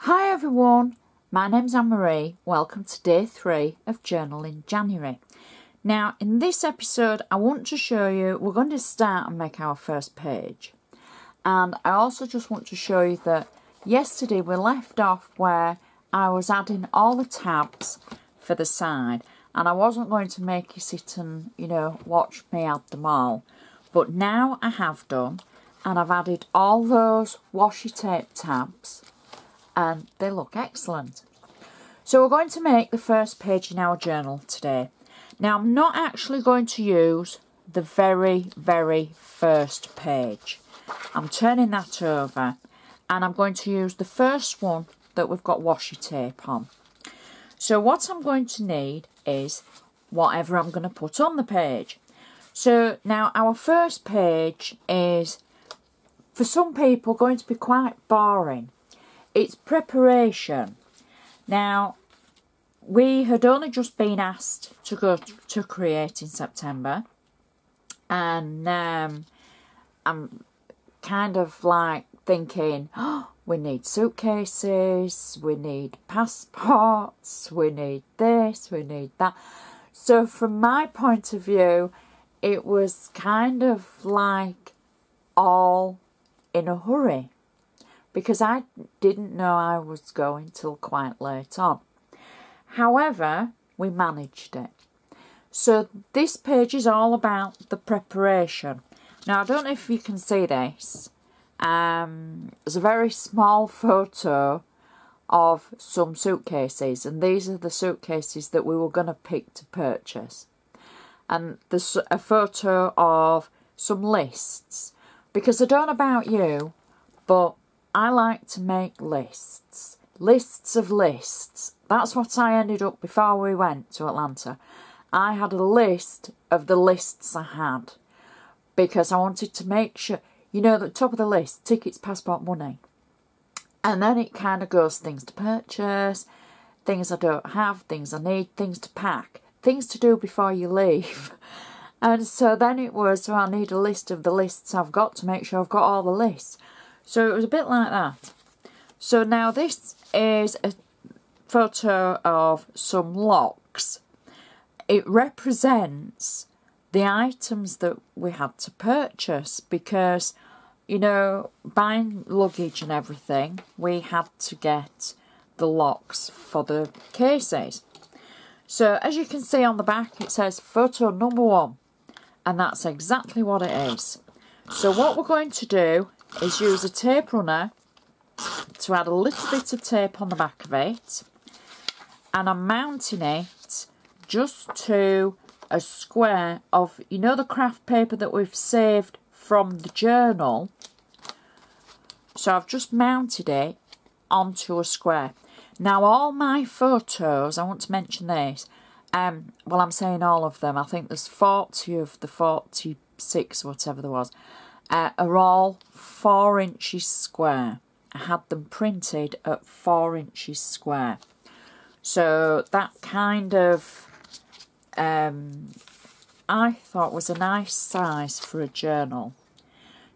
Hi everyone, my name's Anne-Marie. Welcome to day 3 of Journal in January. Now in this episode I want to show you, we're going to start and make our first page. And I also just want to show you that yesterday we left off where I was adding all the tabs for the side. And I wasn't going to make you sit and, watch me add them all. But now I have done, and I've added all those washi tape tabs. And they look excellent. So we're going to make the first page in our journal today. Now I'm not actually going to use the very first page. I'm turning that over and I'm going to use the first one that we've got washi tape on. So what I'm going to need is whatever I'm going to put on the page. So now our first page is, for some people, going to be quite boring. It's preparation. Now, we had only just been asked to go to Create in September. And I'm kind of like thinking, oh, we need suitcases, we need passports, we need this, we need that. So from my point of view, it was kind of like all in a hurry. Because I didn't know I was going till quite late on. However, we managed it. So this page is all about the preparation. Now, I don't know if you can see this. There's a very small photo of some suitcases. And these are the suitcases that we were going to pick to purchase. And there's a photo of some lists. Because I don't know about you, but I like to make lists. Lists of lists. That's what I ended up before we went to Atlanta. I had a list of the lists I had. Because I wanted to make sure, the top of the list, tickets, passport, money. And then it kind of goes things to purchase, things I don't have, things I need, things to pack, things to do before you leave. And so then it was, I need a list of the lists I've got to make sure I've got all the lists. So it was a bit like that. So now this is a photo of some locks. It represents the items that we had to purchase because, buying luggage and everything, we had to get the locks for the cases. So as you can see on the back, it says photo number 1. And that's exactly what it is. So what we're going to do is use a tape runner to add a little bit of tape on the back of it, and I'm mounting it just to a square of, the craft paper that we've saved from the journal. So I've just mounted it onto a square. Now all my photos, I want to mention this, I'm saying all of them, I think there's 40 of the 46, whatever there was, are all 4 inches square. I had them printed at 4 inches square. So that kind of, I thought was a nice size for a journal.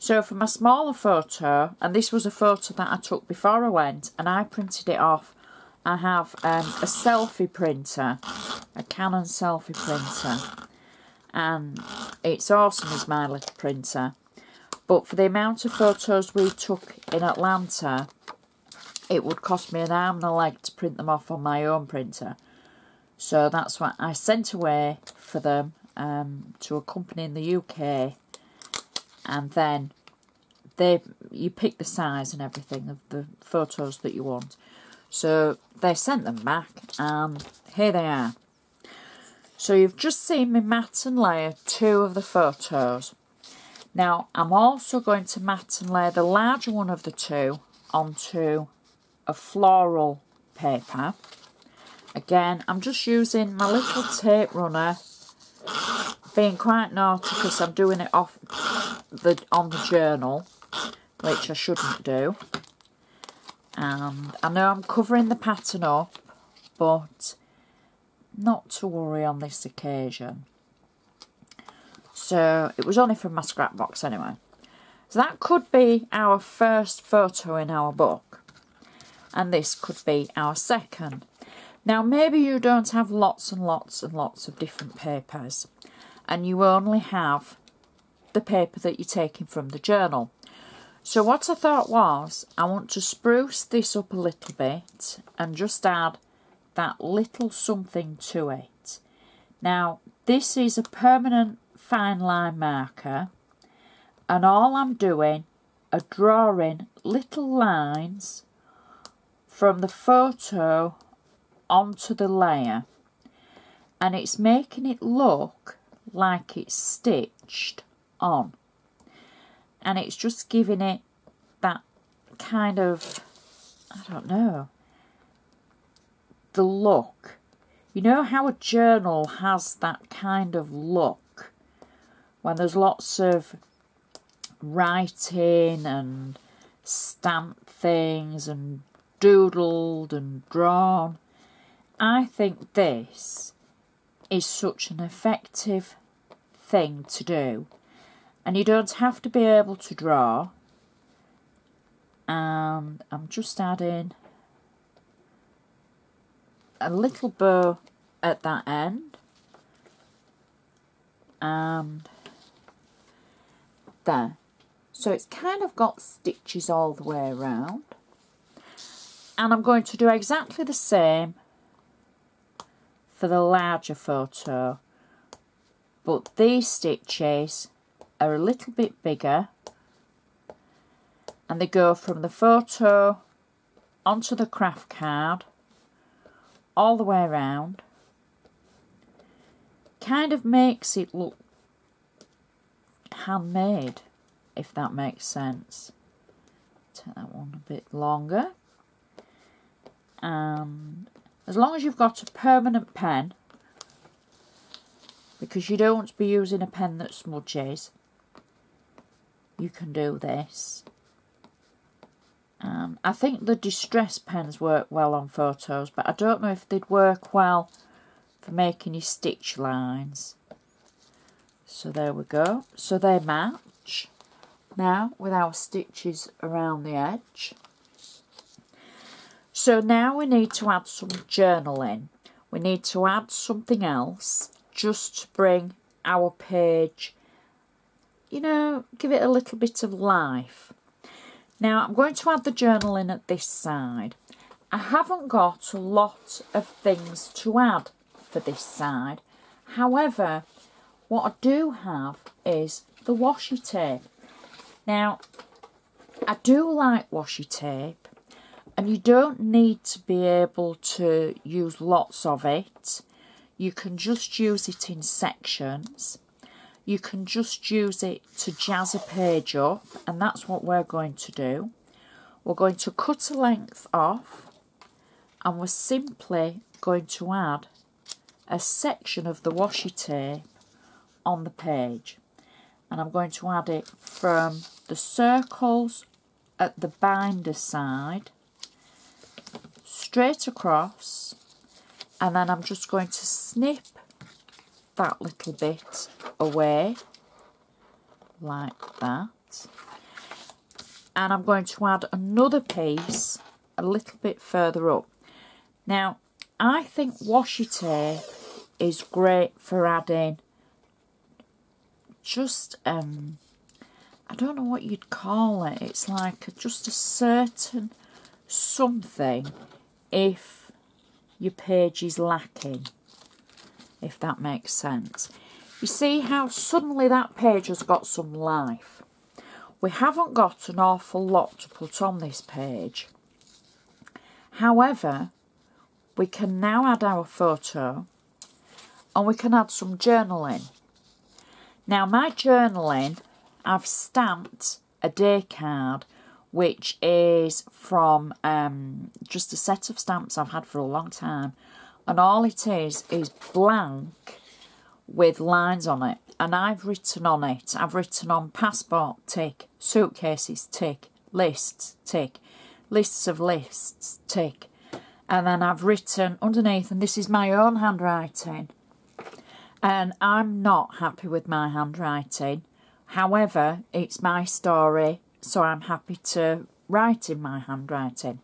So for my smaller photo, and this was a photo that I took before I went, and I printed it off, I have a selfie printer, a Canon selfie printer. And it's awesome as my little printer. But for the amount of photos we took in Atlanta, it would cost me an arm and a leg to print them off on my own printer. So that's what I sent away for them to a company in the UK. And then you pick the size and everything of the photos that you want. So they sent them back and here they are. So you've just seen me mat and layer 2 of the photos. Now, I'm also going to mat and layer the larger one of the 2 onto a floral paper. Again, I'm just using my little tape runner, being quite naughty because I'm doing it on the journal, which I shouldn't do. And I know I'm covering the pattern up, but not to worry on this occasion. So it was only from my scrap box anyway. So that could be our first photo in our book. and this could be our second. Now maybe you don't have lots and lots and lots of different papers, and you only have the paper that you're taking from the journal. So what I thought was, I want to spruce this up a little bit and just add that little something to it. Now this is a permanent fine line marker, and all I'm doing are drawing little lines from the photo onto the layer, and it's making it look like it's stitched on, and it's just giving it that kind of, I don't know, the look. You know how a journal has that kind of look when there's lots of writing and stamped things and doodled and drawn? I think this is such an effective thing to do, and you don't have to be able to draw. And I'm just adding a little bow at that end, and there. So it's kind of got stitches all the way around, and I'm going to do exactly the same for the larger photo, but these stitches are a little bit bigger, and they go from the photo onto the craft card all the way around. Kind of makes it look handmade, if that makes sense. Take that one a bit longer, and as long as you've got a permanent pen, because you don't want to be using a pen that smudges, you can do this. I think the distress pens work well on photos, but I don't know if they'd work well for making your stitch lines. So there we go. So they match now with our stitches around the edge. So now we need to add some journaling. We need to add something else just to bring our page, you know, give it a little bit of life. Now I'm going to add the journaling at this side. I haven't got a lot of things to add for this side. However, what I do have is the washi tape. Now, I do like washi tape, and you don't need to be able to use lots of it. You can just use it in sections. You can just use it to jazz a page up, and that's what we're going to do. We're going to cut a length off, and we're simply going to add a section of the washi tape on the page. And I'm going to add it from the circles at the binder side straight across, and then I'm just going to snip that little bit away like that, and I'm going to add another piece a little bit further up. Now I think washi tape is great for adding just I don't know what you'd call it, it's like just a certain something if your page is lacking, if that makes sense. You see how suddenly that page has got some life. We haven't got an awful lot to put on this page. However, we can now add our photo, and we can add some journaling. Now my journaling, I've stamped a day card, which is from just a set of stamps I've had for a long time, and all it is blank with lines on it, and I've written on it, I've written on passport, tick, suitcases, tick, lists, tick, lists of lists, tick, and then I've written underneath, and this is my own handwriting, and I'm not happy with my handwriting. However, it's my story, so I'm happy to write in my handwriting.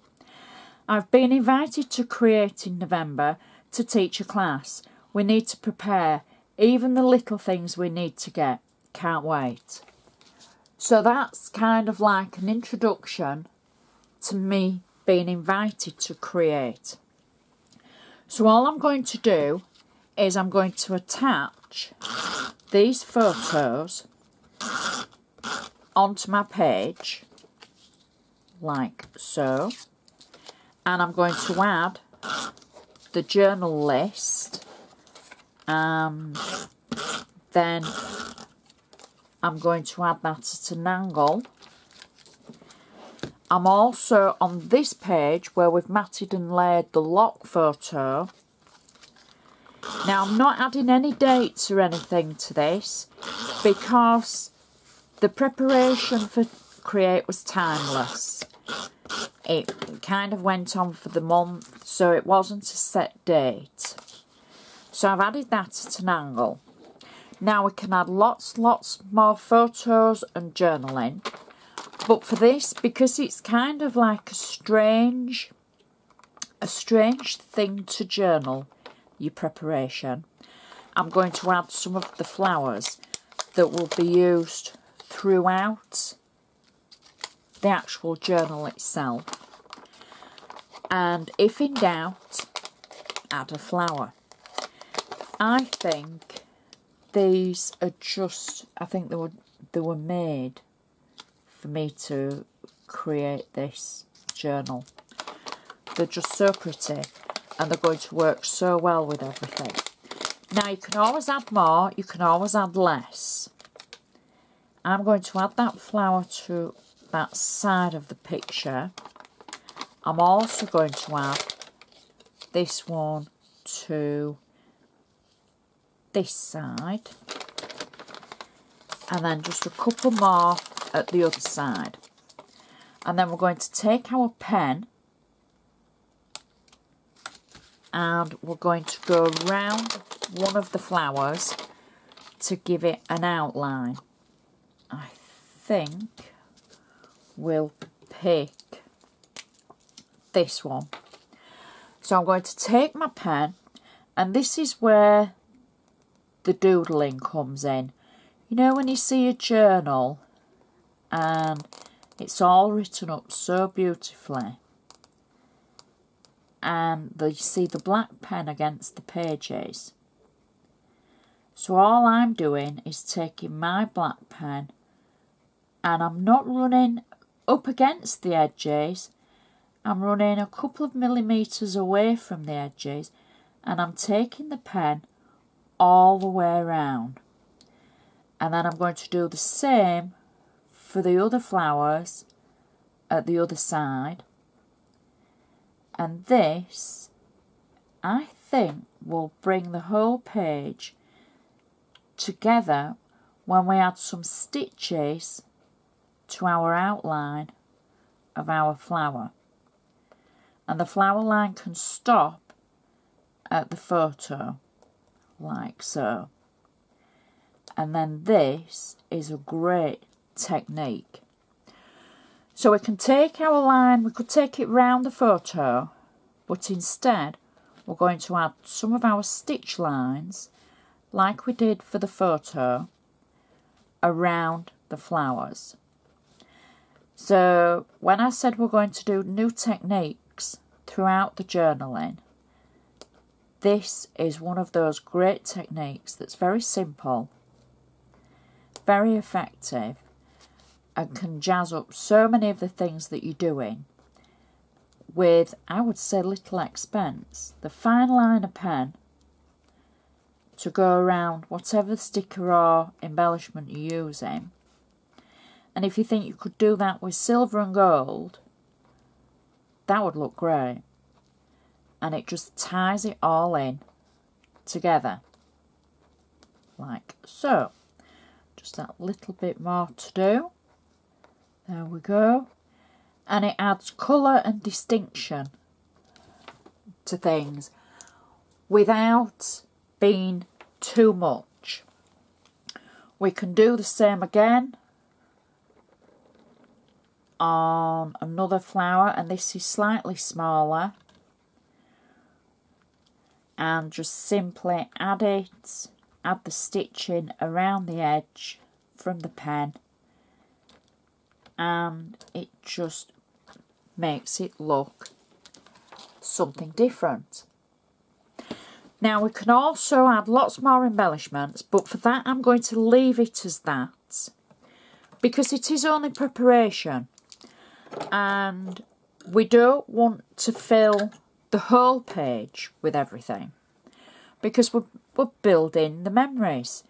I've been invited to create in November to teach a class. We need to prepare, even the little things we need to get. Can't wait. So that's kind of like an introduction to me being invited to create. So all I'm going to do is I'm going to attach these photos onto my page, like so. And I'm going to add the journal list, and then I'm going to add that at an angle. I'm also on this page where we've matted and laid the lock photo. Now I'm not adding any dates or anything to this because the preparation for Create was timeless. It kind of went on for the month, so it wasn't a set date. So I've added that at an angle. Now we can add lots more photos and journaling. But for this, because it's kind of like a strange thing to journal your preparation, I'm going to add some of the flowers that will be used throughout the actual journal itself. And if in doubt, add a flower. I think these are just, I think they were made for me to create this journal. They're just so pretty and they're going to work so well with everything. Now you can always add more, you can always add less. I'm going to add that flower to that side of the picture. I'm also going to add this one to this side, and then just a couple more at the other side. And then we're going to take our pen and we're going to go around one of the flowers to give it an outline. I think we'll pick this one. So I'm going to take my pen, and this is where the doodling comes in. You know when you see a journal and it's all written up so beautifully, and you see the black pen against the pages. So all I'm doing is taking my black pen, and I'm not running up against the edges, I'm running a couple of millimetres away from the edges, and I'm taking the pen all the way around. And then I'm going to do the same for the other flowers at the other side. And this, I think, will bring the whole page together when we add some stitches to our outline of our flower. And the flower line can stop at the photo, like so. And then this is a great technique. So we can take our line, we could take it round the photo, but instead we're going to add some of our stitch lines, like we did for the photo, around the flowers. So when I said we're going to do new techniques throughout the journaling, this is one of those great techniques that's very simple, very effective, and can jazz up so many of the things that you're doing with, I would say, little expense. The fine liner pen to go around whatever sticker or embellishment you're using. And if you think you could do that with silver and gold, that would look great. And it just ties it all in together, like so. Just that little bit more to do. There we go. And it adds colour and distinction to things without being too much. We can do the same again on another flower, and this is slightly smaller, and just simply add the stitching around the edge from the pen, and it just makes it look something different. Now we can also add lots more embellishments, but for that I'm going to leave it as that, because it is only preparation and we don't want to fill the whole page with everything, because we're building the memories.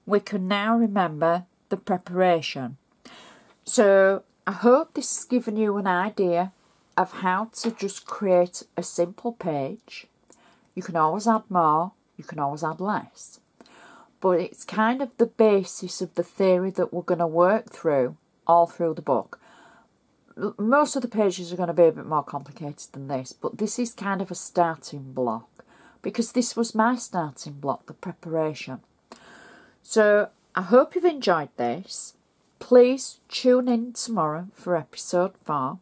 We can now remember the preparation. So I hope this has given you an idea of how to just create a simple page. You can always add more, you can always add less, but it's kind of the basis of the theory that we're going to work through all through the book. Most of the pages are going to be a bit more complicated than this, but this is kind of a starting block, because this was my starting block, the preparation. So I hope you've enjoyed this. Please tune in tomorrow for episode 4,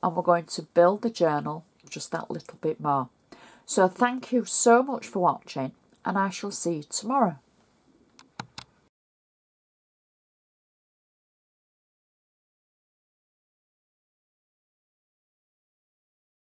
and we're going to build the journal just that little bit more. So thank you so much for watching, and I shall see you tomorrow.